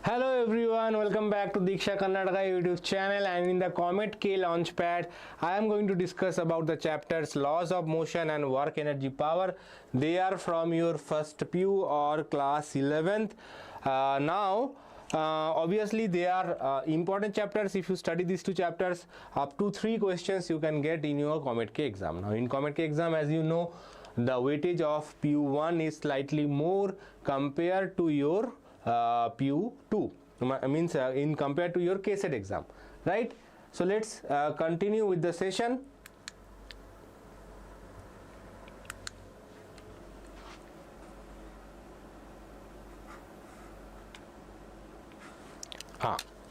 Hello everyone, welcome back to Deeksha Karnataka YouTube channel, and in the COMEDK Launchpad I am going to discuss about the chapters Laws of Motion and Work Energy Power. They are from your first PU or class 11th. Obviously they are important chapters. If you study these two chapters, up to 3 questions you can get in your COMEDK exam. Now in COMEDK exam, as you know, the weightage of PU1 is slightly more compared to your PU2, means in compared to your KSET exam, right? So let's continue with the session.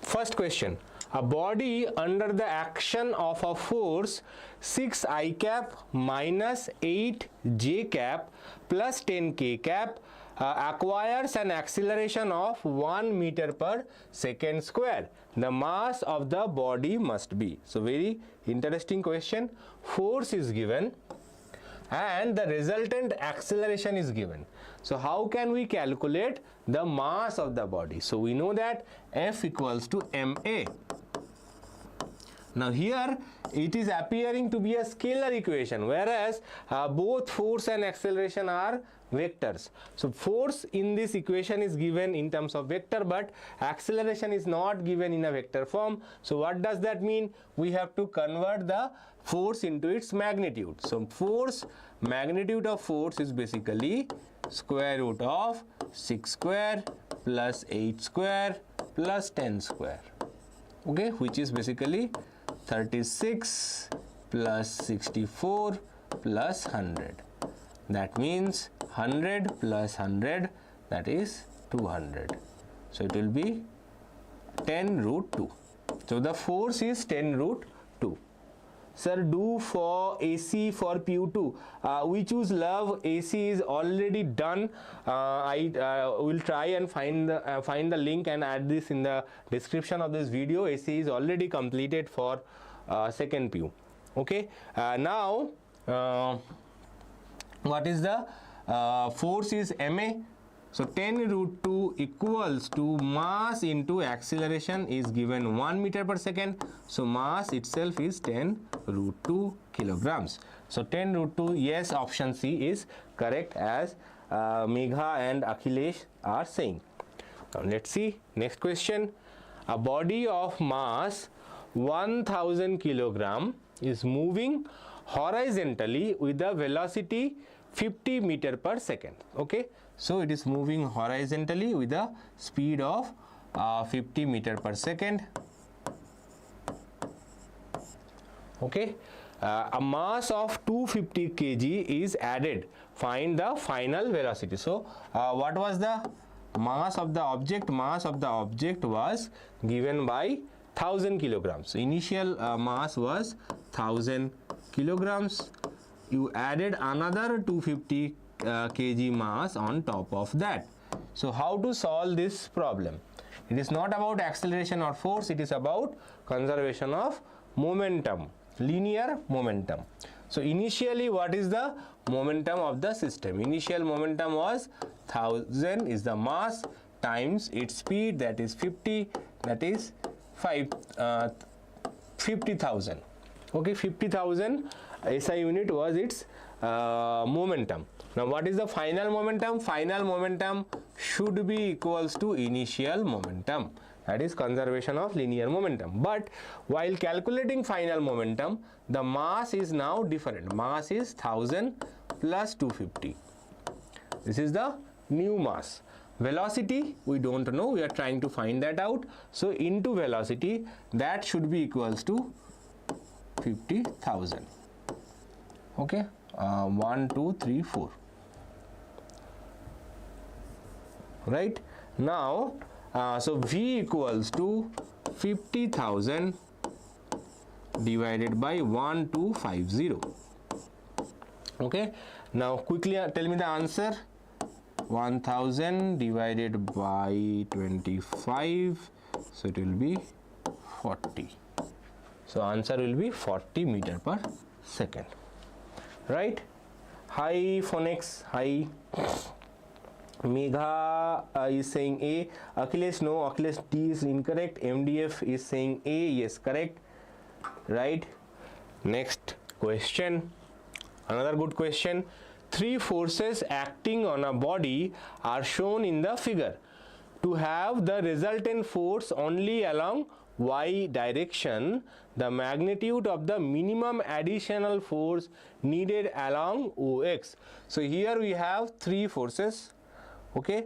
First question: a body under the action of a force 6 I cap minus 8 J cap plus 10 K cap acquires an acceleration of 1 meter per second square. The mass of the body must be. So very interesting question. Force is given and the resultant acceleration is given. So how can we calculate the mass of the body? So we know that F equals to ma. Now here it is appearing to be a scalar equation, whereas both force and acceleration are vectors. So force in this equation is given in terms of vector, but acceleration is not given in a vector form. So what does that mean? We have to convert the force into its magnitude. So magnitude of force is basically square root of 6 square plus 8 square plus 10 square, okay, which is basically 36 plus 64 plus 100. That means 100 plus 100, that is 200. So it will be 10 root 2. So the force is 10 root 2. Sir, do for AC for PU2. We choose love. AC is already done. I will try and find the link and add this in the description of this video. AC is already completed for second PU. Okay. Now, what is the force is ma. So 10 root 2 equals to mass into acceleration is given 1 meter per second. So mass itself is 10 root 2 kilograms. So 10 root 2, yes, option C is correct, as Megha and Akhilesh are saying. Now let's see next question. A body of mass 1000 kilogram is moving horizontally with a velocity 50 meter per second. Okay, so it is moving horizontally with a speed of 50 meter per second. Okay, a mass of 250 kg is added. Find the final velocity. So what was the mass of the object? Mass of the object was given by 1000 kilograms. So initial mass was 1000 kilograms. You added another 250 kg mass on top of that. So how to solve this problem? It is not about acceleration or force, it is about conservation of momentum, linear momentum. So initially, what is the momentum of the system? Initial momentum was 1000 is the mass times its speed, that is 50, that is 50,000. Okay, 50,000 SI unit was its momentum. Now what is the final momentum? Final momentum should be equals to initial momentum. That is conservation of linear momentum. But while calculating final momentum, the mass is now different. Mass is 1000 plus 250. This is the new mass. Velocity we don't know, we are trying to find that out. So into velocity, that should be equals to 50,000. Okay, 1 2 3 4. Right now, so V equals to 50,000 divided by 1250. Okay, now quickly tell me the answer. 1000 divided by 25, so it will be 40. So answer will be 40 meter per second. Right? Hi phonics, hi. Megha is saying A. Akhilesh, no. Akhilesh, D is incorrect. MDF is saying A. Yes, correct. Right. Next question. Another good question. 3 forces acting on a body are shown in the figure. To have the resultant force only along y direction, the magnitude of the minimum additional force needed along OX. So here we have 3 forces. Okay,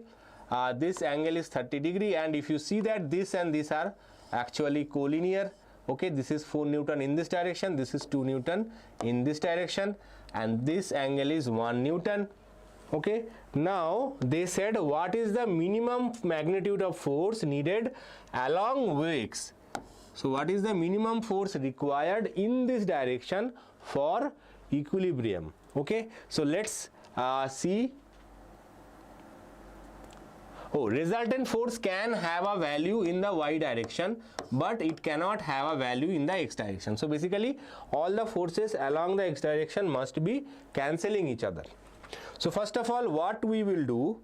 this angle is 30 degree, and if you see that this and this are actually collinear. Okay, this is 4 Newton in this direction, this is 2 Newton in this direction, and this angle is 1 Newton. Okay, now they said what is the minimum magnitude of force needed along OX. So what is the minimum force required in this direction for equilibrium? Okay, so let's see. Oh, resultant force can have a value in the y direction, but it cannot have a value in the x direction. So basically all the forces along the x direction must be cancelling each other. So first of all, what we will do,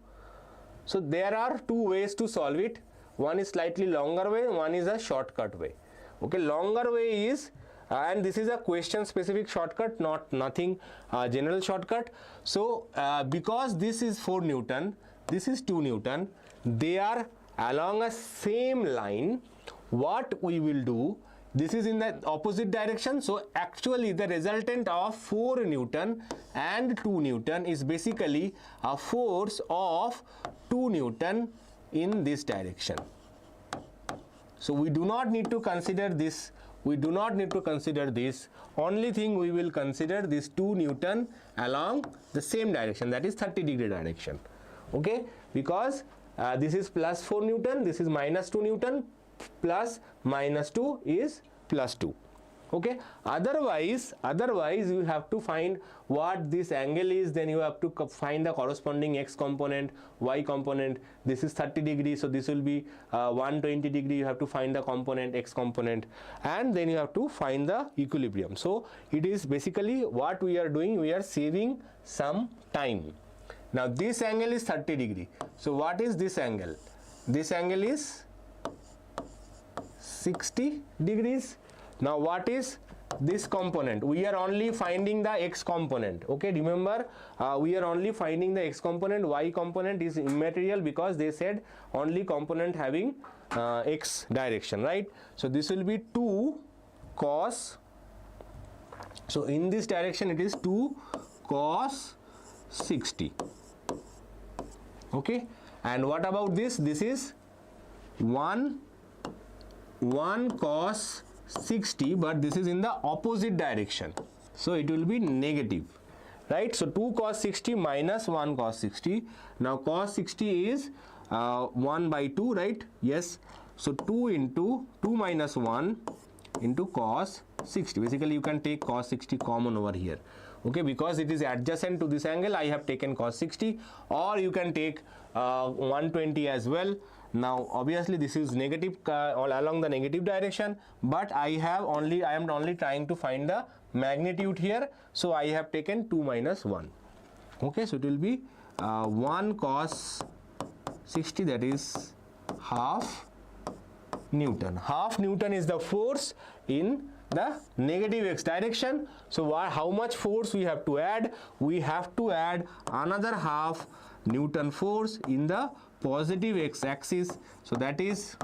so there are 2 ways to solve it. One is slightly longer way, one is a shortcut way. Okay, longer way is and this is a question specific shortcut, nothing general shortcut. So because this is 4 Newton, this is 2 Newton, they are along a same line. What we will do, this is in the opposite direction, so actually the resultant of 4 Newton and 2 Newton is basically a force of 2 Newton in this direction. So we do not need to consider this, only thing we will consider this 2 Newton along the same direction, that is 30 degree direction. Okay, because this is plus 4 Newton, this is minus 2 Newton, plus minus 2 is plus 2. Okay, otherwise you have to find what this angle is, then you have to find the corresponding x component, y component. This is 30 degrees, so this will be 120 degree. You have to find the component, x component, and then you have to find the equilibrium. So it is basically what we are doing, we are saving some time. Now this angle is 30 degree. So what is this angle? This angle is 60 degrees. Now what is this component? We are only finding the x component. Okay, remember we are only finding the x component. Y component is immaterial because they said only component having x direction, right? So this will be 2 cos. So in this direction it is 2 cos 60. Okay, and what about this? This is 1 cos 60, but this is in the opposite direction, so it will be negative, right? So 2 cos 60 minus 1 cos 60. Now cos 60 is 1 by 2, right? Yes. So 2 into 2 minus 1 into cos 60. Basically you can take cos 60 common over here. Okay, because it is adjacent to this angle, I have taken cos 60, or you can take 120 as well. Now obviously this is negative all along the negative direction, but I am only trying to find the magnitude here, so I have taken 2 minus 1. Okay, so it will be 1 cos 60, that is half Newton. Half Newton is the force in the negative x direction. So how much force we have to add? We have to add another half Newton force in the positive x axis. So that is,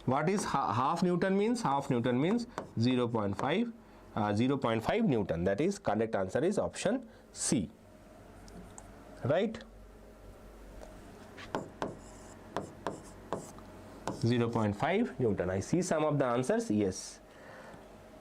what is half Newton means? Half Newton means 0.5 Newton. That is correct answer is option C, right? 0.5 Newton. I see some of the answers. Yes.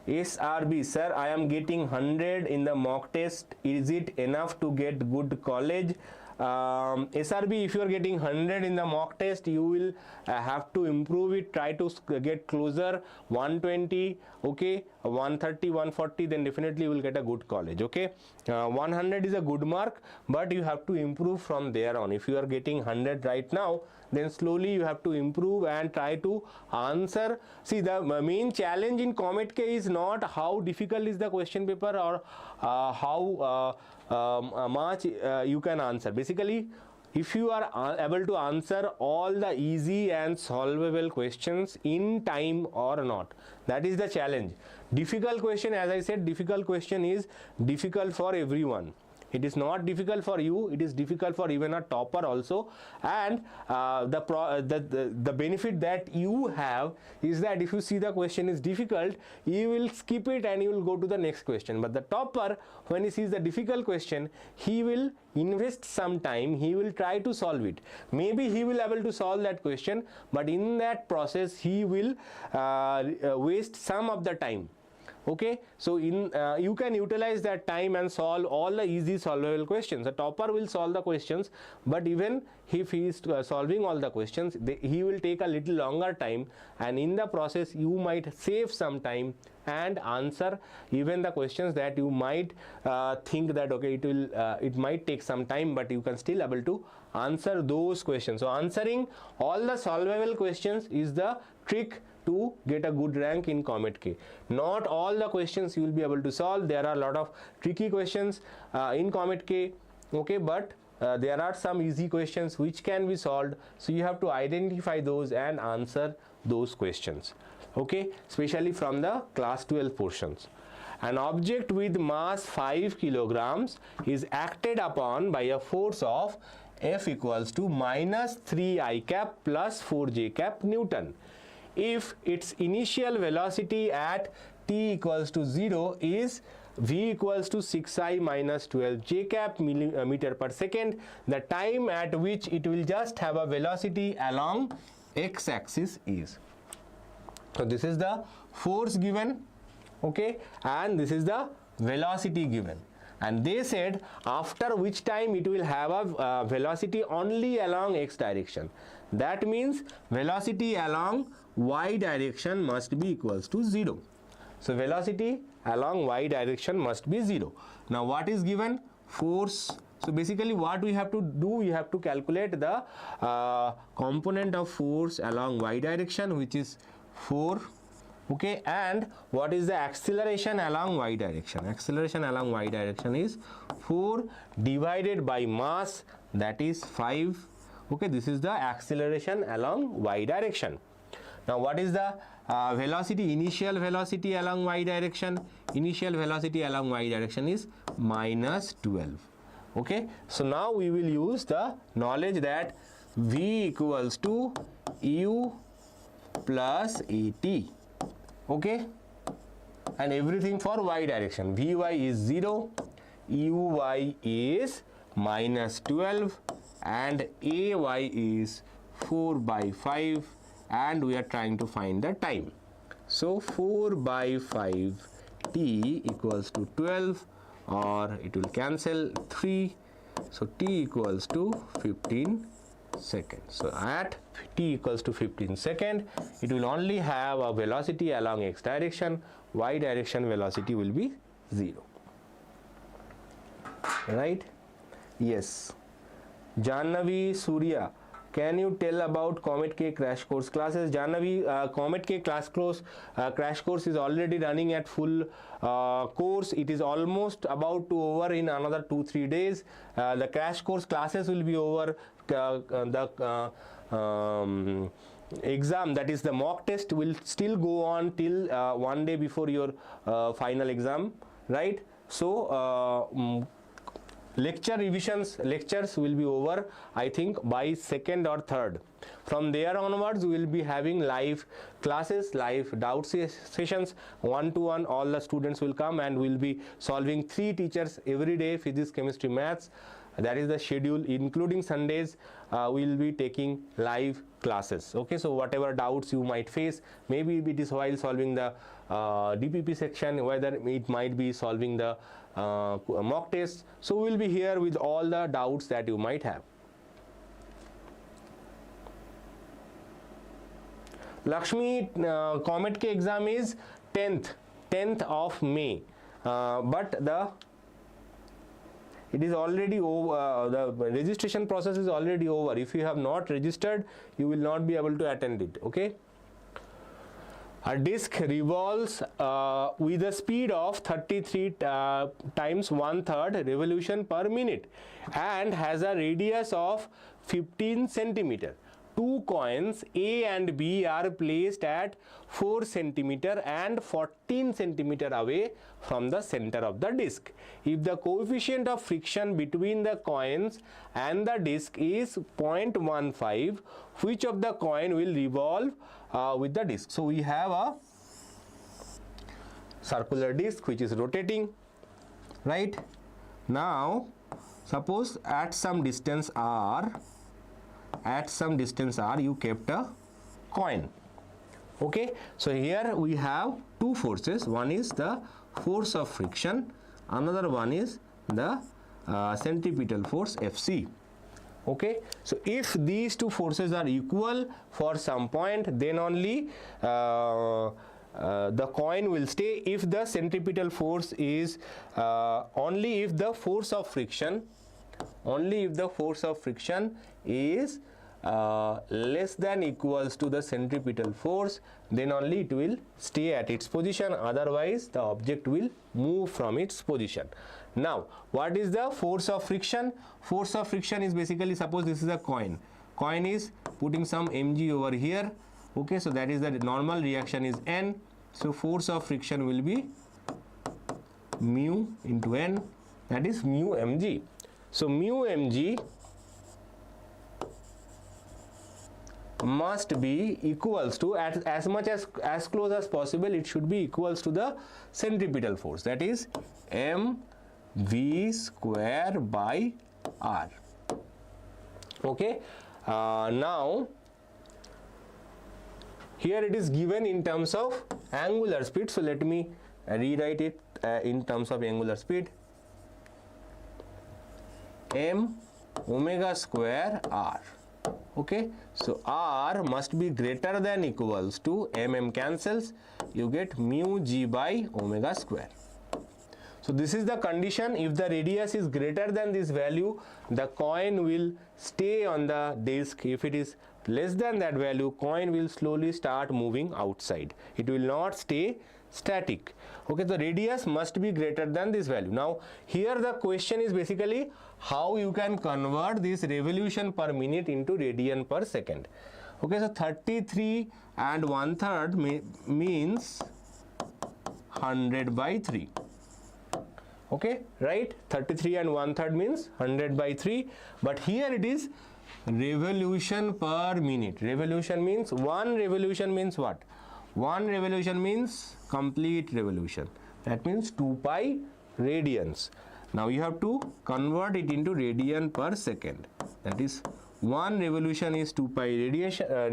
SRB, sir, I am getting 100 in the mock test. Is it enough to get good college? SRB, if you are getting 100 in the mock test, you will have to improve it, try to get closer, 120, okay, 130, 140, then definitely you will get a good college, okay. 100 is a good mark, but you have to improve from there on. If you are getting 100 right now, then slowly you have to improve and try to answer. See, the main challenge in COMEDK is not how difficult is the question paper or how much you can answer. Basically, if you are able to answer all the easy and solvable questions in time or not, that is the challenge. Difficult question, as I said, difficult question is difficult for everyone. It is not difficult for you, it is difficult for even a topper also. And the benefit that you have is that if you see the question is difficult, you will skip it and you will go to the next question. But the topper, when he sees the difficult question, he will invest some time, he will try to solve it. Maybe he will able to solve that question, but in that process he will waste some of the time. Okay, so you can utilize that time and solve all the easy solvable questions. The topper will solve the questions, but even if he is solving all the questions, he will take a little longer time, and in the process you might save some time and answer even the questions that you might think that okay, it might take some time, but you can still able to answer those questions. So answering all the solvable questions is the trick to get a good rank in COMEDK. Not all the questions you will be able to solve. There are a lot of tricky questions in COMEDK, okay, but there are some easy questions which can be solved. So you have to identify those and answer those questions, okay, especially from the class 12 portions. An object with mass 5 kilograms is acted upon by a force of F equals to minus 3 I cap plus 4 J cap Newton. If its initial velocity at t equals to 0 is v equals to 6i minus 12 j cap meter per second, the time at which it will just have a velocity along x-axis is. So this is the force given, okay, and this is the velocity given, and they said after which time it will have a velocity only along x direction. That means velocity along y direction must be equals to 0. So velocity along y direction must be 0. Now what is given? Force. So basically what we have to do, we have to calculate the component of force along y direction, which is 4, okay, and what is the acceleration along y direction? Acceleration along y direction is 4 divided by mass, that is 5, okay. This is the acceleration along y direction. Now what is the velocity, initial velocity along y direction? Initial velocity along y direction is minus 12, okay. So now we will use the knowledge that v equals to u plus at, okay, and everything for y direction. Vy is 0, uy is minus 12, and ay is 4 by 5, and we are trying to find the time. So 4 by 5 t equals to 12, or it will cancel 3, so t equals to 15 seconds. So at t equals to 15 seconds, it will only have a velocity along x direction, y direction velocity will be 0, right? Yes. Jannavi Surya, can you tell about COMEDK crash course classes? Jannavi, COMEDK crash course is already running at full course. It is almost about to over in another 2-3 days. The crash course classes will be over. The exam, that is the mock test, will still go on till 1 day before your final exam, right? So lectures will be over, I think, by 2nd or 3rd. From there onwards we will be having live classes, live doubt sessions, one-to-one. All the students will come and we will be solving 3 teachers every day, physics, chemistry, maths. That is the schedule. Including Sundays, we will be taking live classes, okay. So whatever doubts you might face, maybe it is while solving the DPP section, whether it might be solving the mock test, so we will be here with all the doubts that you might have. Lakshmi, COMEDK exam is 10th of May, but it is already over. The registration process is already over. If you have not registered, you will not be able to attend it, okay. A disk revolves with a speed of 33 times 1/3 revolution per minute and has a radius of 15 centimeter. Two coins A and B are placed at 4 centimeter and 14 centimeter away from the center of the disk. If the coefficient of friction between the coins and the disk is 0.15, which of the coin will revolve with the disk? So we have a circular disk which is rotating, right? Now suppose at some distance r you kept a coin. Okay, so here we have two forces. One is the force of friction, another one is the centripetal force Fc. Okay, so if these two forces are equal for some point, then only the coin will stay. If the centripetal force is only if the force of friction is less than equals to the centripetal force, then only it will stay at its position, otherwise the object will move from its position. Now what is the force of friction? Force of friction is basically, suppose this is a coin is putting some mg over here. Okay, so that is the normal reaction is n, so force of friction will be mu into n, that is mu mg. So mu mg must be equals to, as much as close as possible, it should be equals to the centripetal force, that is mv square by r. Okay, now here it is given in terms of angular speed, so let me rewrite it in terms of angular speed. M omega square r. Okay, so r must be greater than equals to mm cancels, you get mu g by omega square. So this is the condition. If the radius is greater than this value, the coin will stay on the disk. If it is less than that value, coin will slowly start moving outside, it will not stay static. Okay, the radius must be greater than this value. Now here the question is basically how you can convert this revolution per minute into radian per second. Okay, so 33 and 1/3 means 100 by 3. Okay, right, 33 and 1/3 means 100 by 3, but here it is revolution per minute. Revolution means, one revolution means what? One revolution means complete revolution, that means 2 pi radians. Now you have to convert it into radian per second, that is one revolution is 2 pi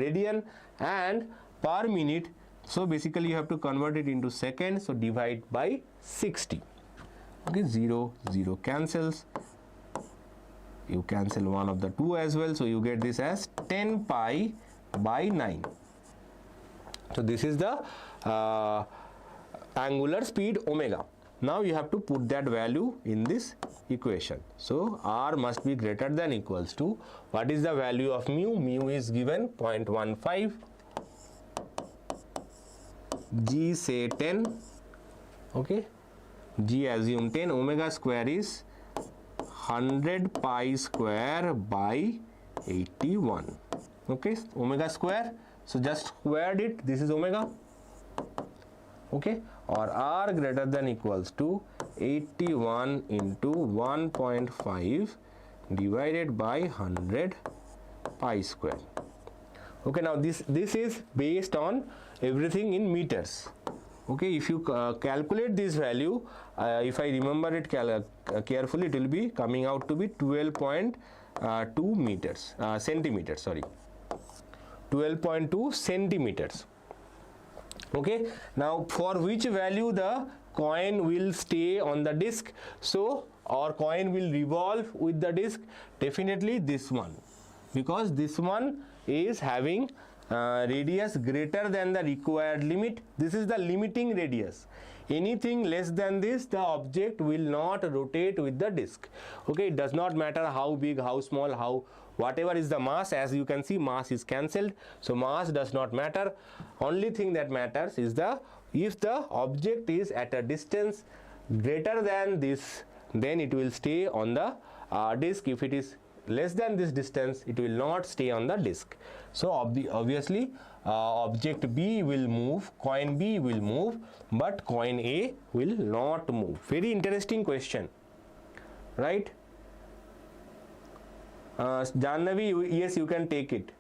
radian and per minute, so basically you have to convert it into seconds, so divide by 60. Okay, 0 0 cancels, you cancel one of the two as well, so you get this as 10 pi by 9. So this is the angular speed omega. Now you have to put that value in this equation. So r must be greater than equals to, what is the value of mu? Mu is given 0.15, g say 10, okay, g assume 10, omega square is 100 pi square by 81. Okay, omega square, so just squared it, this is omega. Okay, or r greater than equals to 81 into 1.5 divided by 100 pi square. Okay, now this is based on everything in meters. Okay, if you calculate this value, if I remember it carefully, it will be coming out to be 12.2 meters, centimeters, sorry, 12.2 centimeters. Okay, now for which value the coin will stay on the disk, so our coin will revolve with the disk? Definitely this one, because this one is having radius greater than the required limit. This is the limiting radius. Anything less than this, the object will not rotate with the disk. Okay, it does not matter how big, how small, how whatever is the mass, as you can see, mass is cancelled, so mass does not matter. Only thing that matters is if the object is at a distance greater than this, then it will stay on the disk. If it is less than this distance, it will not stay on the disk. So obviously object B will move, coin B will move, but coin A will not move. Very interesting question, right? Jannavi, yes, you can take it.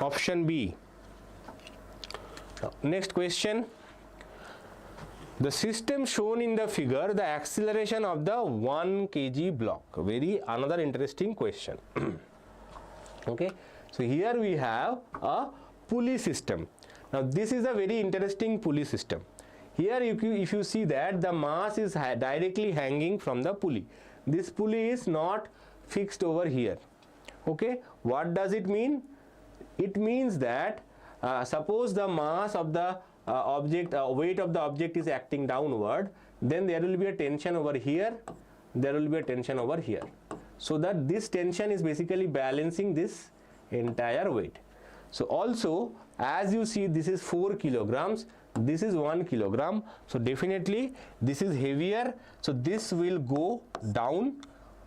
Option B. Next question. The system shown in the figure, the acceleration of the 1 kg block. Another interesting question. Okay, so here we have a pulley system. Now this is a very interesting pulley system. Here if you see that the mass is directly hanging from the pulley. This pulley is not fixed over here. Okay, what does it mean? It means that suppose the mass of the weight of the object is acting downward, then there will be a tension over here, there will be a tension over here. So that this tension is basically balancing this entire weight. So also, as you see, this is 4 kilograms, this is 1 kilogram, so definitely this is heavier, so this will go down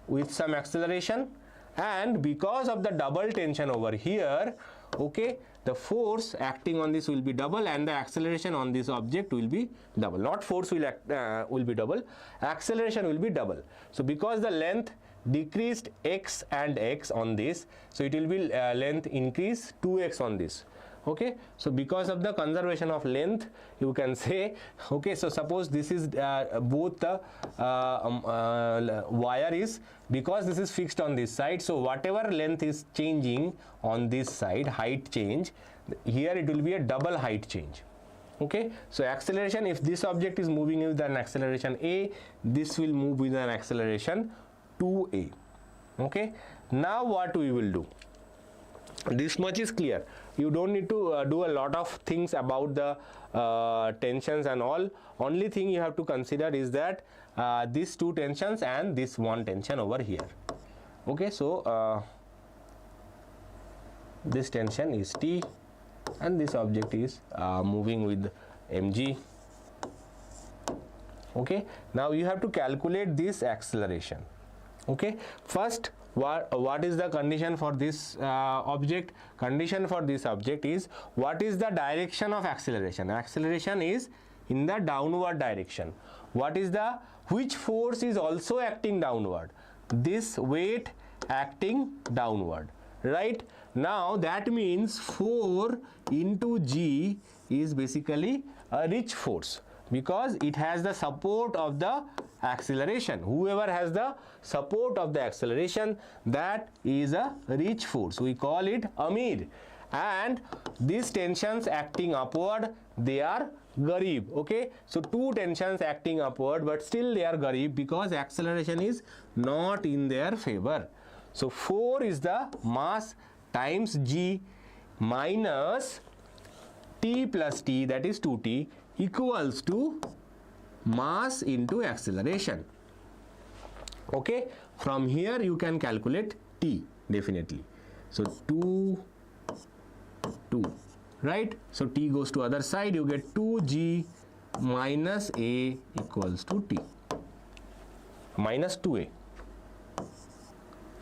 with some acceleration, and because of the double tension over here, okay, the force acting on this will be double and the acceleration on this object will be double. Not force will be double, acceleration will be double. So because the length decreased x and x on this, so it will be length increase 2x on this. Okay, so because of the conservation of length, you can say, okay, so suppose this is both the wire is, because this is fixed on this side, so whatever length is changing on this side, height change, here it will be a double height change. Okay, so acceleration, if this object is moving with an acceleration a, this will move with an acceleration 2a. Okay, now what we will do? This much is clear. You don't need to do a lot of things about the tensions and all. Only thing you have to consider is that these two tensions and this one tension over here. Okay, so this tension is T and this object is moving with mg. Okay, now you have to calculate this acceleration. Okay, first, what is the condition for this object? Condition for this object is, what is the direction of acceleration? Acceleration is in the downward direction. Which force is also acting downward? This weight acting downward, right? Now that means 4 into g is basically a rich force, because it has the support of the acceleration. Whoever has the support of the acceleration, that is a rich force. We call it Amir. And these tensions acting upward, they are Garib. Okay, so two tensions acting upward, but still they are Garib because acceleration is not in their favor. So 4 is the mass times g minus t plus t, that is 2t, equals to mass into acceleration. Okay, from here you can calculate t definitely. So 2, right? So t goes to other side, you get 2g minus a equals to t, minus 2a.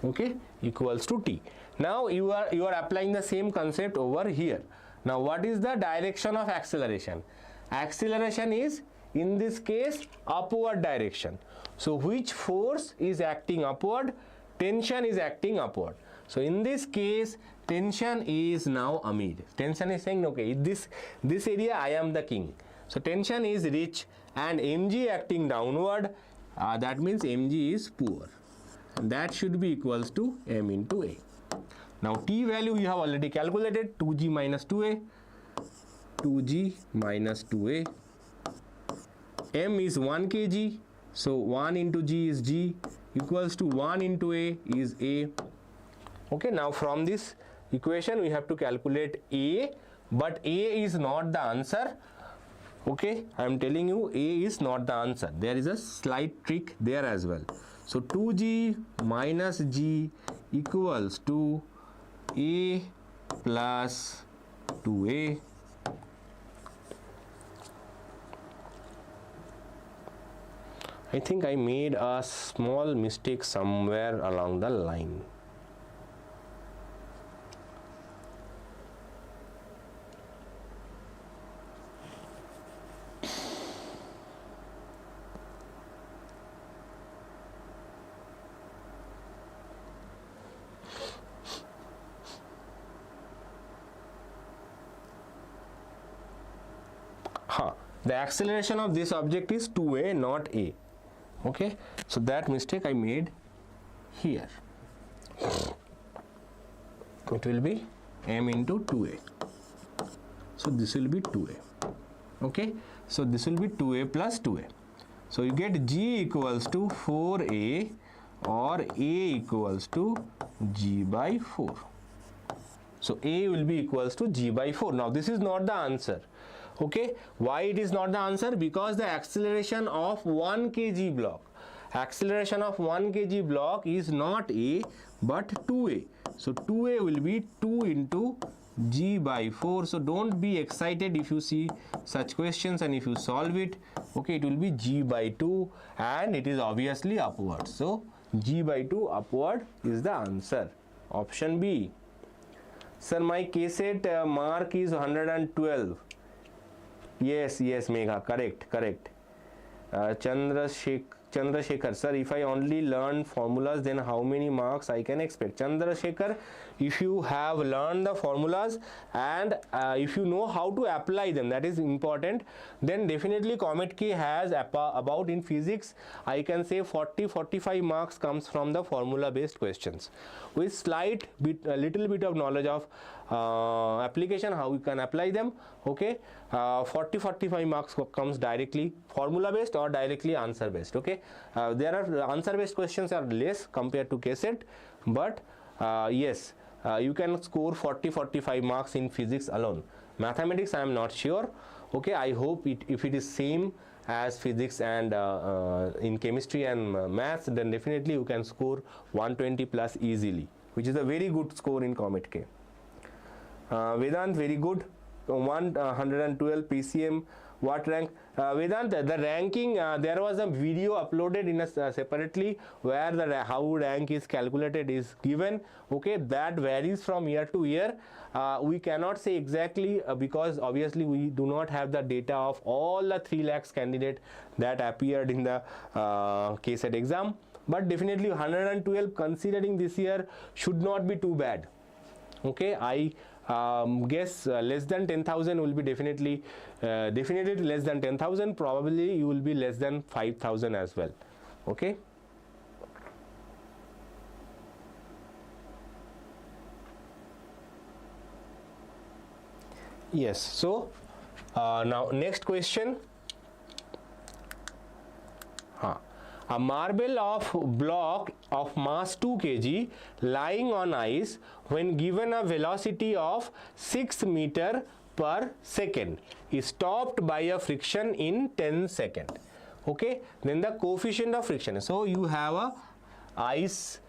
Okay, equals to t. Now you are applying the same concept over here. Now what is the direction of acceleration? Acceleration is, in this case, upward direction. So which force is acting upward? Tension is acting upward. So in this case, tension is now Amir. Tension is saying, okay, this area I am the king. So tension is rich and mg acting downward, that means mg is poor. And that should be equals to m into a. Now t value you have already calculated, 2g minus 2a, 2g minus 2a. M is 1 kg, so 1 into g is g, equals to 1 into a is a. Okay, now from this equation we have to calculate a, but a is not the answer. Okay, I am telling you, a is not the answer. There is a slight trick there as well. So 2g minus g equals to a plus 2a. I think I made a small mistake somewhere along the line. The acceleration of this object is 2a, not a. Okay, so that mistake I made here. It will be m into 2a. So this will be 2a. Okay, so this will be 2a plus 2a. So you get g equals to 4a or a equals to g by 4. So a will be equals to g by 4. Now this is not the answer. Okay, why it is not the answer? Because the acceleration of 1 kg block, acceleration of 1 kg block is not a but 2a. So 2a will be 2 into g by 4. So don't be excited if you see such questions and if you solve it. Okay, it will be g by 2 and it is obviously upward. So g by 2 upward is the answer. Option B. Sir, my K-set mark is 112. Yes, Megha, correct. Chandrasekhar, sir, if I only learn formulas, then how many marks I can expect? Chandrasekhar, if you have learned the formulas and if you know how to apply them, that is important, then definitely COMEDK has about in physics, I can say 40-45 marks comes from the formula based questions. With a little bit of knowledge of application, how you can apply them. Okay, 40-45 marks comes directly formula based or directly answer based. Okay, there are answer based questions are less compared to K-set, but yes, you can score 40-45 marks in physics alone. Mathematics I am not sure. Okay, I hope if it is same as physics and in chemistry and maths, then definitely you can score 120 plus easily, which is a very good score in COMEDK. Vedant, very good. 112 PCM. What rank? Vedant, the ranking, there was a video uploaded in a separately where the how rank is calculated is given. Okay, that varies from year to year. We cannot say exactly because obviously we do not have the data of all the 3 lakhs candidate that appeared in the K-set exam. But definitely 112 considering this year should not be too bad. Okay, I guess less than 10,000 will be definitely less than 10,000. Probably you will be less than 5,000 as well. Okay. Yes. So now next question. A marble of block of mass 2 kg lying on ice when given a velocity of 6 meter per second is stopped by a friction in 10 seconds. Okay, then the coefficient of friction. So you have a ice.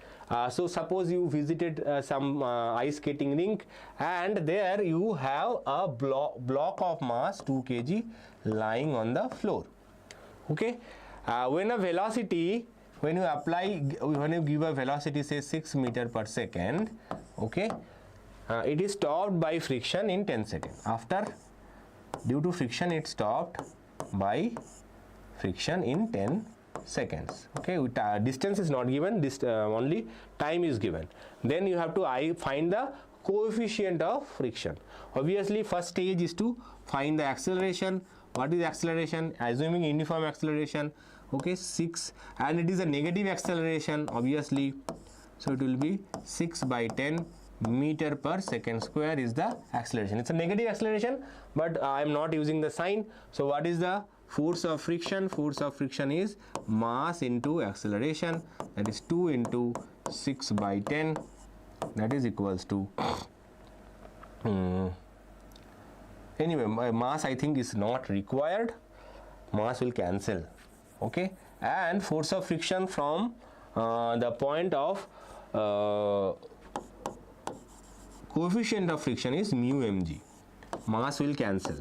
So suppose you visited some ice skating rink and there you have a block of mass 2 kg lying on the floor. Okay. When you give a velocity say 6 meter per second, okay, it is stopped by friction in 10 seconds. After, due to friction, it stopped by friction in 10 seconds. Okay, distance is not given, only time is given. Then you have to find the coefficient of friction. Obviously, first stage is to find the acceleration. What is acceleration? Assuming uniform acceleration. Okay, 6, and it is a negative acceleration obviously, so it will be 6 by 10 meter per second square is the acceleration. It's a negative acceleration, but I am not using the sign. So what is the force of friction? Force of friction is mass into acceleration, that is 2 into 6 by 10, that is equals to anyway, my mass I think is not required, mass will cancel. Okay, and force of friction from the point of coefficient of friction is mu mg. Mass will cancel.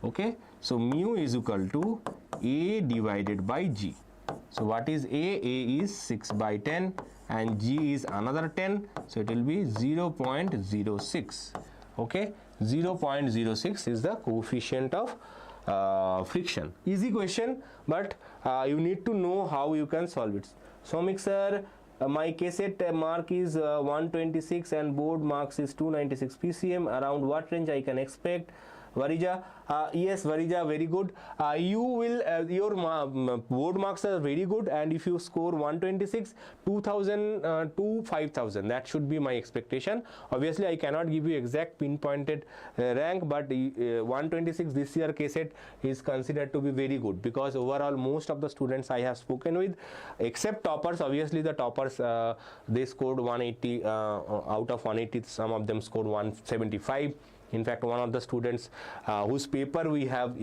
Okay, so mu is equal to A divided by G. So what is A? A is 6 by 10 and G is another 10, so it will be 0.06. Okay, 0.06 is the coefficient of friction. Easy question, but you need to know how you can solve it. Somik sir, my cassette mark is 126 and board marks is 296 PCM. Around what range I can expect? Varija, yes, Varija, very good. You will your board marks are very good, and if you score 126, 2000 to 5000, that should be my expectation. Obviously, I cannot give you exact pinpointed rank, but 126 this year cassette is considered to be very good, because overall most of the students I have spoken with, except toppers, obviously the toppers they scored 180 out of 180. Some of them scored 175. In fact, one of the students whose paper we have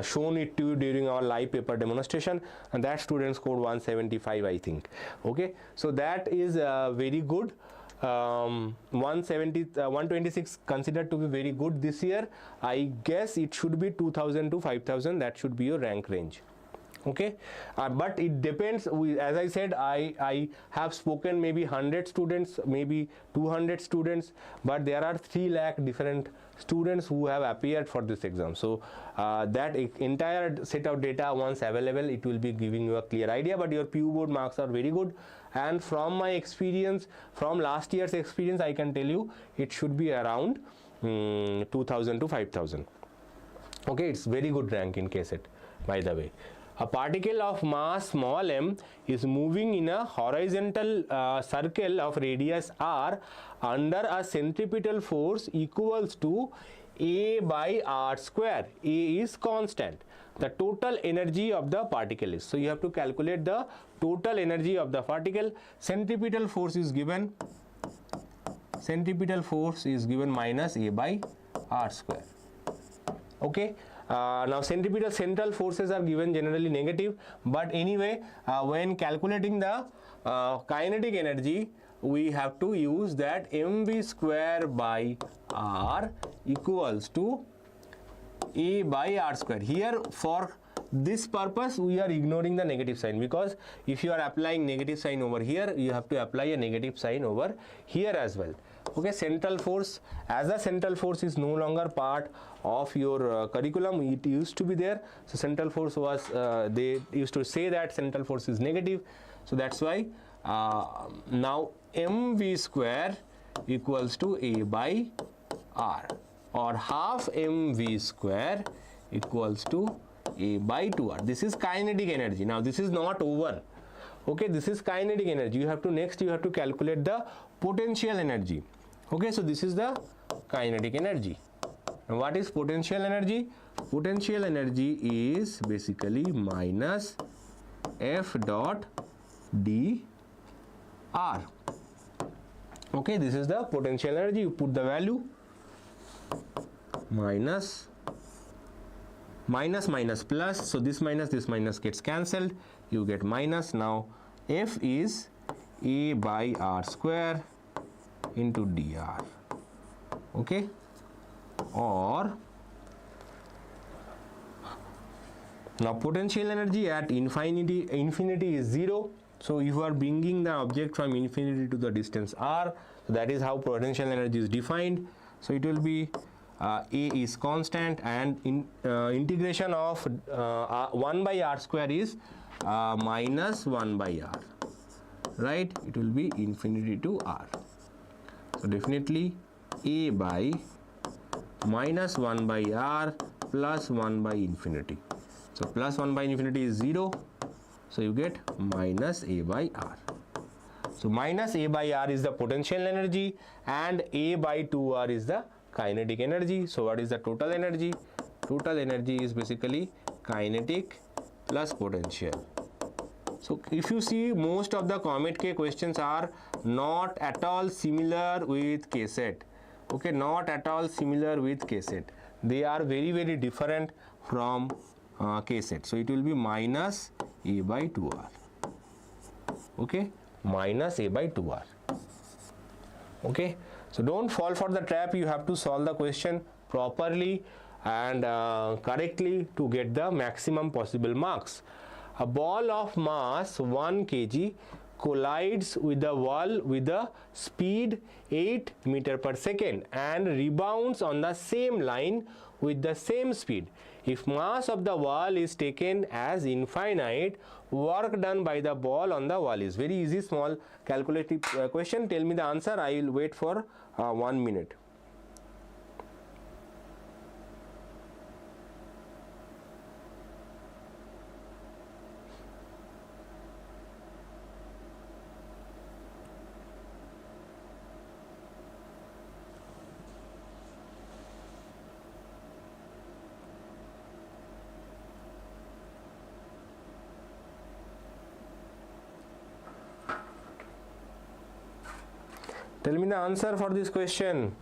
shown it to you during our live paper demonstration, and that student scored 175, I think. Okay, so that is very good. 126 considered to be very good this year. I guess it should be 2000 to 5000. That should be your rank range. Okay, but it depends. As I said, I have spoken maybe 100 students, maybe 200 students, but there are 3 lakh different students who have appeared for this exam. So that entire set of data, once available, it will be giving you a clear idea. But your PU board marks are very good, and from my experience, from last year's experience, I can tell you it should be around 2000 to 5000. Okay, it's very good rank in cassette, by the way. A particle of mass small m is moving in a horizontal circle of radius r under a centripetal force equals to A by r square. A is constant. The total energy of the particle is. So you have to calculate the total energy of the particle. Centripetal force is given. Centripetal force is given minus A by r square. Okay. Now central forces are given generally negative, but anyway, when calculating the kinetic energy, we have to use that mv square by r equals to A by r square. Here, for this purpose, we are ignoring the negative sign, because if you are applying negative sign over here, you have to apply a negative sign over here as well. Okay, central force, as a central force is no longer part of your curriculum, it used to be there. So central force was, they used to say that central force is negative. So that's why now mv square equals to A by r, or half mv square equals to A by 2r. This is kinetic energy. Now this is not over. Okay, this is kinetic energy. You have to next calculate the potential energy. Okay, so this is the kinetic energy. And what is potential energy? Potential energy is basically minus F dot d r. Okay, this is the potential energy. You put the value minus plus, so this minus gets cancelled, you get minus. Now F is A by r square into dr. Okay, or now potential energy at infinity is 0. So if you are bringing the object from infinity to the distance r, so that is how potential energy is defined. So it will be A is constant, and integration of 1 by r square is minus 1 by r, right? It will be infinity to r. So definitely A by minus 1 by r plus 1 by infinity. So plus 1 by infinity is 0. So you get minus A by r. So minus A by r is the potential energy, and A by 2r is the kinetic energy. So what is the total energy? Total energy is basically kinetic plus potential. So if you see, most of the COMEDK questions are not at all similar with cassette. Okay, not at all similar with cassette. They are very, very different from cassette. So it will be minus A by 2r. okay, minus A by 2R. Okay, so don't fall for the trap. You have to solve the question properly and correctly to get the maximum possible marks. A ball of mass 1 kg collides with the wall with a speed 8 meter per second and rebounds on the same line with the same speed. If mass of the wall is taken as infinite, work done by the ball on the wall is very easy, small calculative question. Tell me the answer. I will wait for 1 minute. Tell me the answer for this question.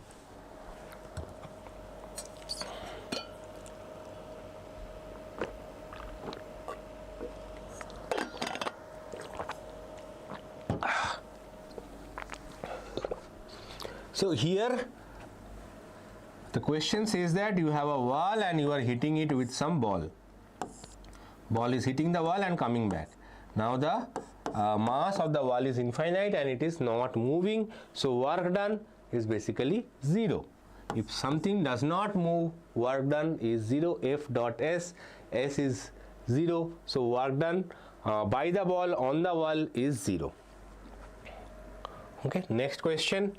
So here the question says that you have a wall and you are hitting it with some ball. Ball is hitting the wall and coming back. Now the mass of the wall is infinite and it is not moving, so work done is basically 0. If something does not move, work done is 0. F dot S, S is 0, so work done by the ball on the wall is 0. Okay, next question.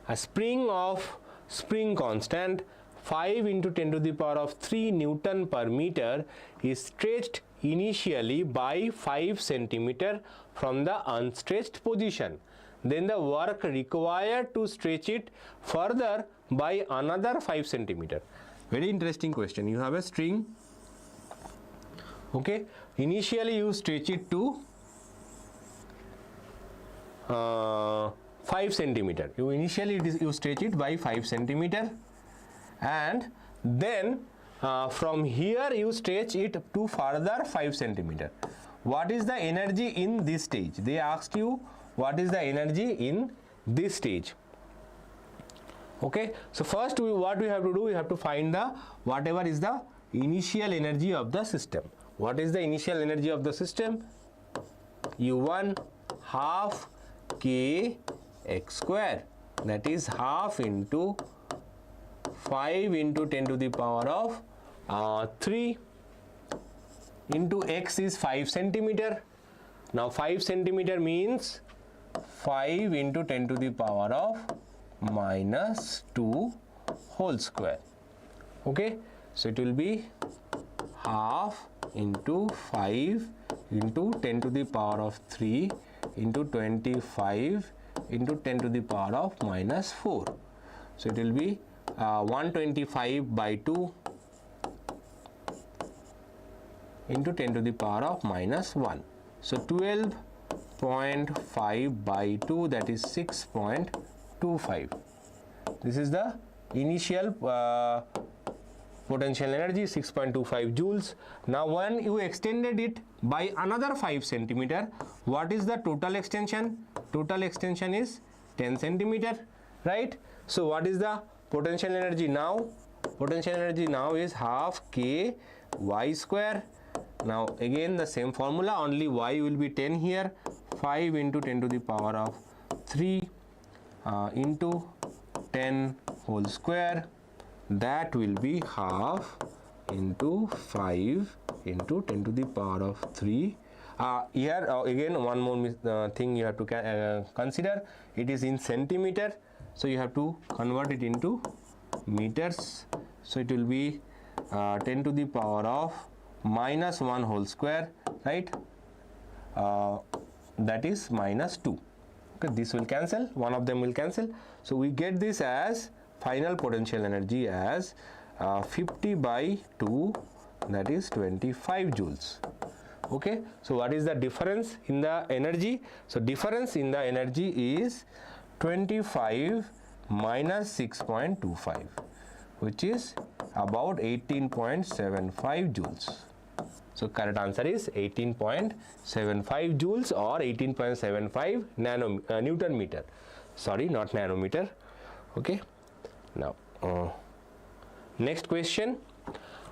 A spring of spring constant 5 into 10 to the power of 3 Newton per meter is stretched initially by 5 centimeter from the unstretched position. Then the work required to stretch it further by another 5 centimeter. Very interesting question. You have a string. Okay. Initially you stretch it to 5 centimeter. You stretch it by 5 centimeter, and then from here you stretch it to further 5 centimeter. What is the energy in this stage? They asked you what is the energy in this stage. Okay, so first what we have to do, we have to find the whatever is the initial energy of the system. What is the initial energy of the system? U1 half k x square, that is half into 5 into 10 to the power of 3 into x is 5 centimeter. Now 5 centimeter means 5 into 10 to the power of minus 2 whole square. Okay, so it will be half into 5 into 10 to the power of 3 into 25 into 10 to the power of minus 4. So it will be 125 by 2 into 10 to the power of minus 1. So 12.5 by 2, that is 6.25. This is the initial potential energy, 6.25 joules. Now when you extended it by another 5 centimeter, what is the total extension? Total extension is 10 centimeter, right? So what is the potential energy now? Potential energy now is half k y square. Now again the same formula, only y will be 10 here. 5 into 10 to the power of 3 into 10 whole square, that will be half into 5 into 10 to the power of 3. Here again one more thing you have to consider, it is in centimeter, so you have to convert it into meters. So it will be 10 to the power of minus 1 whole square, right? That is minus 2. Okay, this will cancel, one of them will cancel. So we get this as final potential energy as 50 by 2, that is 25 joules. Okay, so what is the difference in the energy? So difference in the energy is 25 minus 6.25, which is about 18.75 joules. So correct answer is 18.75 joules or 18.75 Newton meter. Sorry, not nanometer. Okay. Now, next question.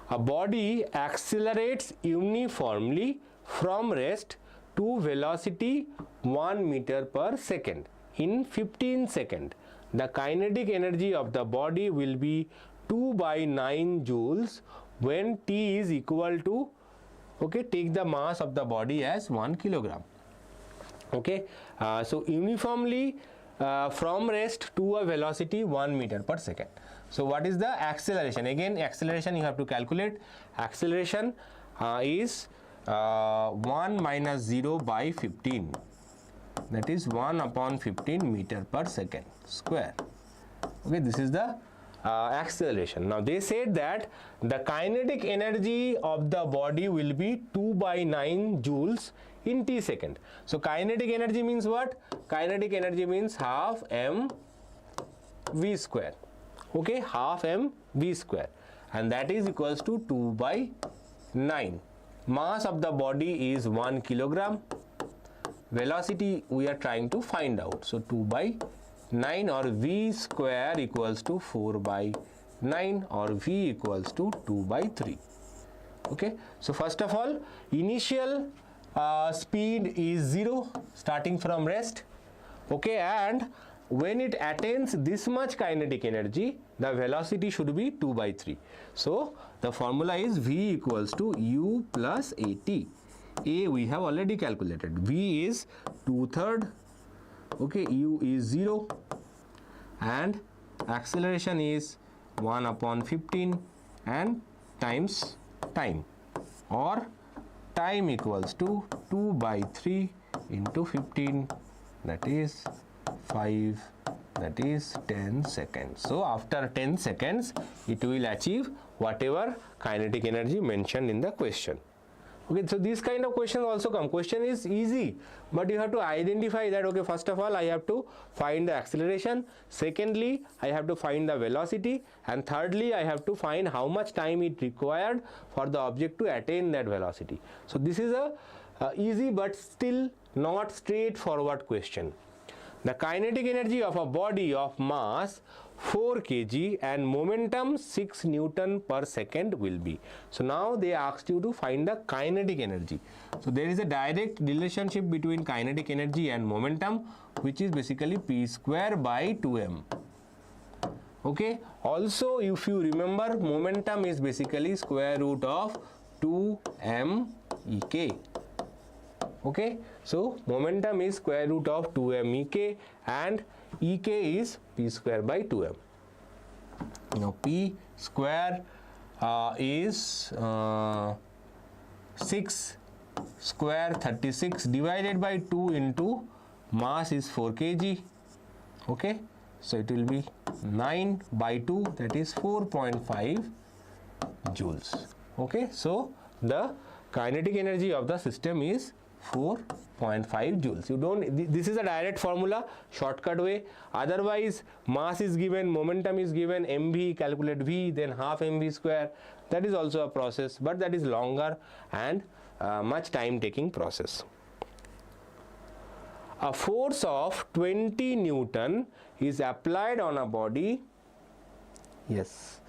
A body accelerates uniformly from rest to velocity 1 meter per second in 15 seconds. The kinetic energy of the body will be 2/9 joules when T is equal to, okay, take the mass of the body as 1 kilogram. Okay, so uniformly from rest to a velocity 1 meter per second. So what is the acceleration? Again, acceleration you have to calculate. Acceleration is 1 minus 0 by 15, that is 1 upon 15 meter per second square. Okay, this is the acceleration. Now they said that the kinetic energy of the body will be 2/9 joules in t second. So kinetic energy means what? Kinetic energy means half m v square. Okay, half m v square, and that is equals to 2/9. Mass of the body is 1 kilogram. Velocity we are trying to find out. So 2/9 or v square equals to 4/9 or v equals to 2/3. Okay, so first of all, initial speed is 0 starting from rest. Okay, and when it attains this much kinetic energy, the velocity should be 2/3. So the formula is v equals to u plus at. A we have already calculated. V is 2/3. Okay, u is 0, and acceleration is 1 upon 15 and times time, or time equals to 2/3 into 15, that is 5, that is 10 seconds. So after 10 seconds it will achieve whatever kinetic energy mentioned in the question. Okay, so these kind of questions also come. Question is easy, but you have to identify that, okay, first of all I have to find the acceleration, secondly I have to find the velocity, and thirdly I have to find how much time it required for the object to attain that velocity. So this is a easy but still not straightforward question. The kinetic energy of a body of mass 4 kg and momentum 6 Newton per second will be. So now they asked you to find the kinetic energy. So there is a direct relationship between kinetic energy and momentum, which is basically p square by 2m. Okay, also if you remember, momentum is basically square root of 2m ek. Okay, so momentum is square root of 2m ek, and ek is p square by 2m. Now p square is 6 square 36 divided by 2 into mass is 4 kg. Okay, so it will be 9 by 2, that is 4.5 joules. Okay, so the kinetic energy of the system is 4.5 joules. You don't, this is a direct formula, shortcut way. Otherwise mass is given, momentum is given, mv, calculate v, then half mv square. That is also a process, but that is longer and much time taking process. A force of 20 Newton is applied on a body. Yes,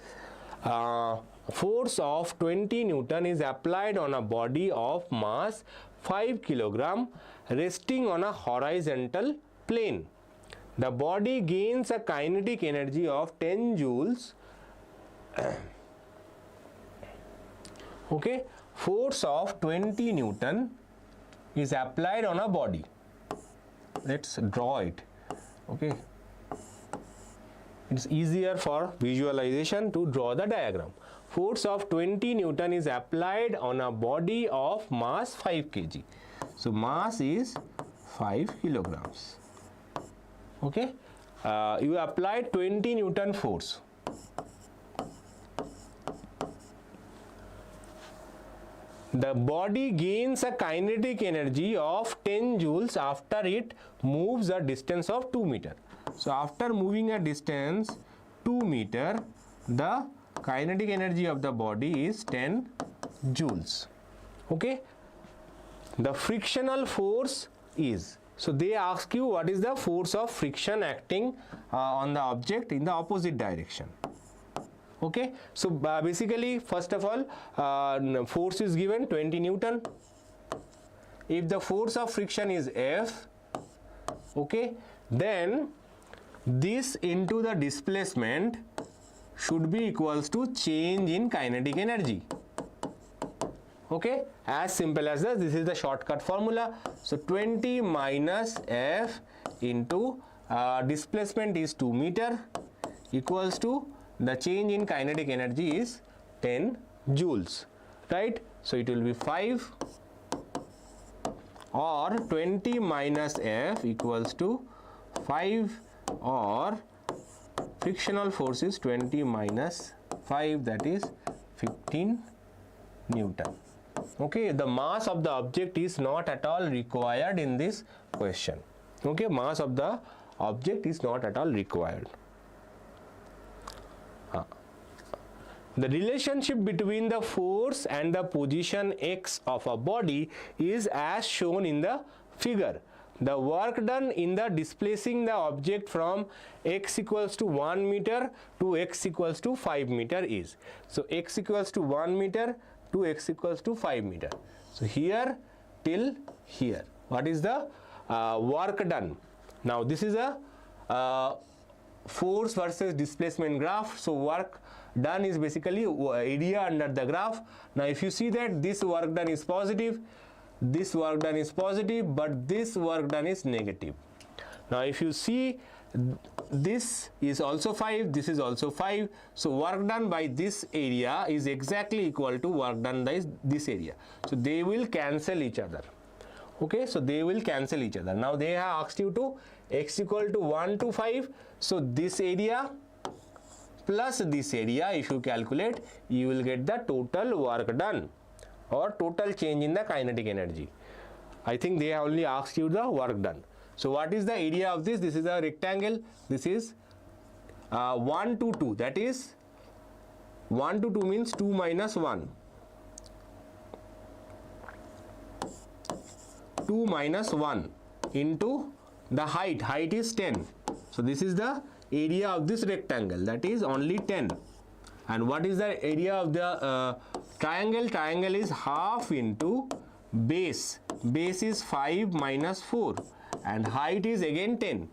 force of 20 Newton is applied on a body of mass 5 kilogram resting on a horizontal plane. The body gains a kinetic energy of 10 joules. Okay, force of 20 Newton is applied on a body. Let's draw it. Okay, it's easier for visualization to draw the diagram. Force of 20 Newton is applied on a body of mass 5 kg. So mass is 5 kilograms. Okay, you applied 20 Newton force. The body gains a kinetic energy of 10 joules after it moves a distance of 2 meter. So after moving a distance 2 meter, the kinetic energy of the body is 10 joules. Okay, the frictional force is, so they ask you what is the force of friction acting on the object in the opposite direction. Okay, so basically first of all force is given 20 Newton. If the force of friction is F, okay, then this into the displacement should be equals to change in kinetic energy. Okay, as simple as this. This is the shortcut formula. So 20 minus F into displacement is 2 meter equals to the change in kinetic energy is 10 joules, right? So it will be 5, or 20 minus F equals to 5, or frictional force is 20 minus 5, that is 15 Newton. Okay, the mass of the object is not at all required in this question. Okay, mass of the object is not at all required. The relationship between the force and the position x of a body is as shown in the figure. The work done in the displacing the object from x equals to 1 meter to x equals to 5 meter is. So x equals to 1 meter to x equals to 5 meter. So here till here, what is the work done? Now this is a force versus displacement graph. So work done is basically area under the graph. Now if you see that this work done is positive, this work done is positive, but this work done is negative. Now if you see, this is also 5, this is also 5, so work done by this area is exactly equal to work done by this area. So they will cancel each other. Okay, so they will cancel each other. Now they have asked you to x equal to 1 to 5, so this area plus this area, if you calculate, you will get the total work done or total change in the kinetic energy. I think they have only asked you the work done. So what is the area of this? This is a rectangle. This is 1 to 2. That is 1 to 2 means 2 minus 1. 2 minus 1 into the height. Height is 10. So this is the area of this rectangle. That is only 10. And what is the area of the triangle? Triangle is half into base. Base is 5 minus 4. And height is again 10.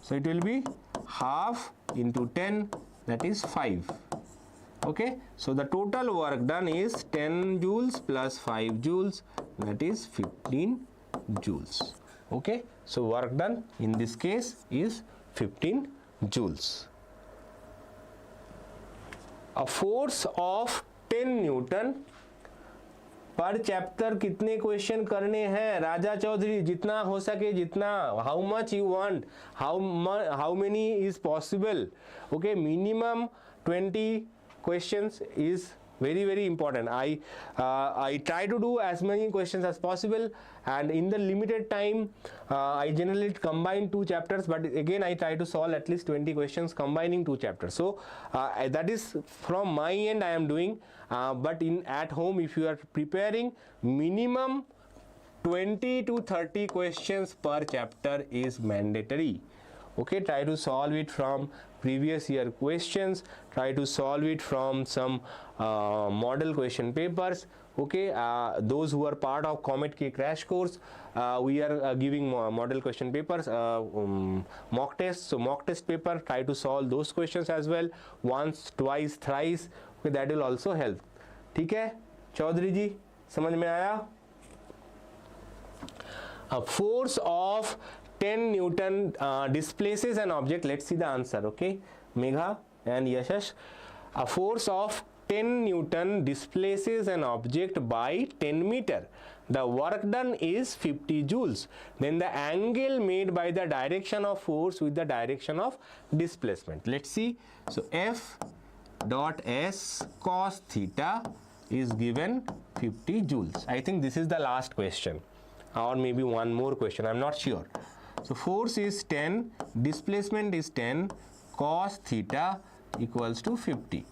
So it will be half into 10, that is 5. Okay, so the total work done is 10 joules plus 5 joules, that is 15 joules. Okay, so work done in this case is 15 joules. A force of 10 Newton पर chapter कितने question करने हैं राजा चौधरी? जितना हो सके, जितना, how much you want, how many is possible. Okay, minimum 20 questions is very important. I try to do as many questions as possible, and in the limited time I generally combine 2 chapters, but again I try to solve at least 20 questions combining 2 chapters. So that is from my end I am doing, but at home if you are preparing, minimum 20 to 30 questions per chapter is mandatory. Okay, try to solve it from previous year questions, try to solve it from some model question papers. Okay, those who are part of COMEDK crash course, we are giving model question papers, mock tests. So mock test paper, try to solve those questions as well, once, twice, thrice. Okay, that will also help. ठीक है चौधरी जी, समझ में आया? A force of 10 Newton displaces an object. Let's see the answer. Okay, Megha and Yashash. A force of 10 Newton displaces an object by 10 meter. The work done is 50 joules. Then the angle made by the direction of force with the direction of displacement. Let's see. So F dot S cos theta is given 50 joules. I think this is the last question, or maybe one more question, I'm not sure. So force is 10, displacement is 10, cos theta equals to 50.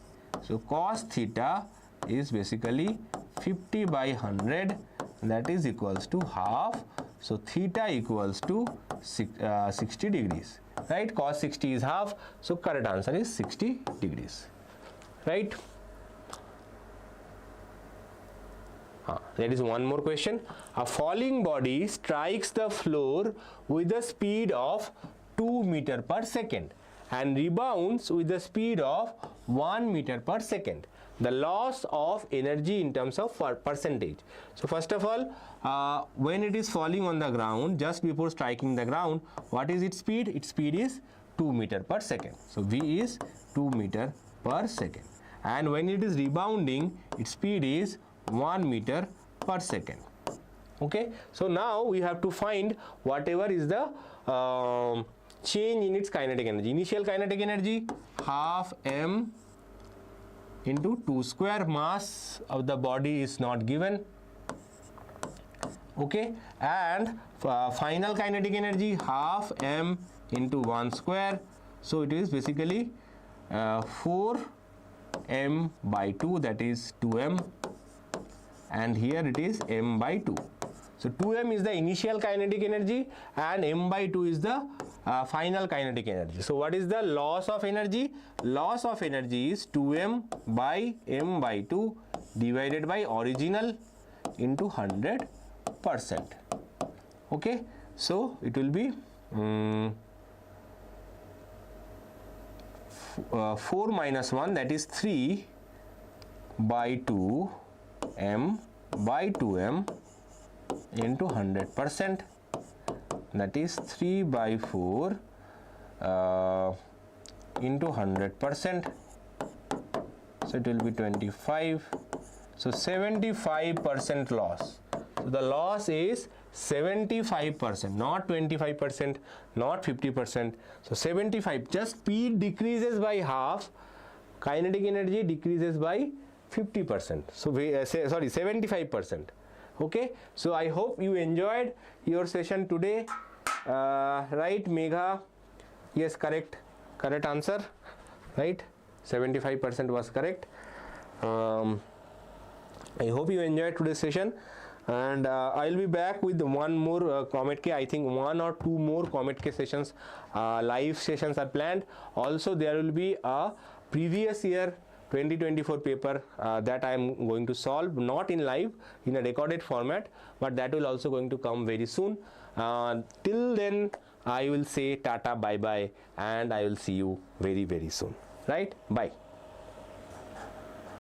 So cos theta is basically 50 by 100, that is equals to half. So theta equals to 60 degrees, right? Cos 60 is half, so correct answer is 60 degrees, right? There is one more question. A falling body strikes the floor with a speed of 2 meter per second and rebounds with the speed of 1 meter per second. The loss of energy in terms of percentage. So first of all, when it is falling on the ground, just before striking the ground, what is its speed? Its speed is 2 meter per second. So V is 2 meter per second. And when it is rebounding, its speed is 1 meter per second. Okay, so now we have to find whatever is the change in its kinetic energy. Initial kinetic energy, half m into 2 square. Mass of the body is not given. Okay, and final kinetic energy, half m into 1 square. So it is basically 4 m by 2, that is 2m, and here it is m by 2. So 2m is the initial kinetic energy and m by 2 is the final kinetic energy. So what is the loss of energy? Loss of energy is 2m by m by 2 divided by original into 100%. Okay, so it will be 4 minus 1, that is 3 by 2 m by 2m into 100%, that is 3 by 4 into 100%, so it will be 25. So 75% loss. So the loss is 75%, not 25%, not 50%. So 75, just speed decreases by half, kinetic energy decreases by 50%. So we sorry, 75%. Okay, so I hope you enjoyed your session today. Right, Megha? Yes, correct answer, right? 75% was correct. I hope you enjoyed today's session, and I'll be back with one more COMEDK. I think 1 or 2 more COMEDK sessions, live sessions are planned. Also, there will be a previous year 2024 paper that I am going to solve, not in live, in a recorded format, but that will also going to come very soon. Till then, I will say tata, bye bye, and I will see you very, very soon. Right? Bye.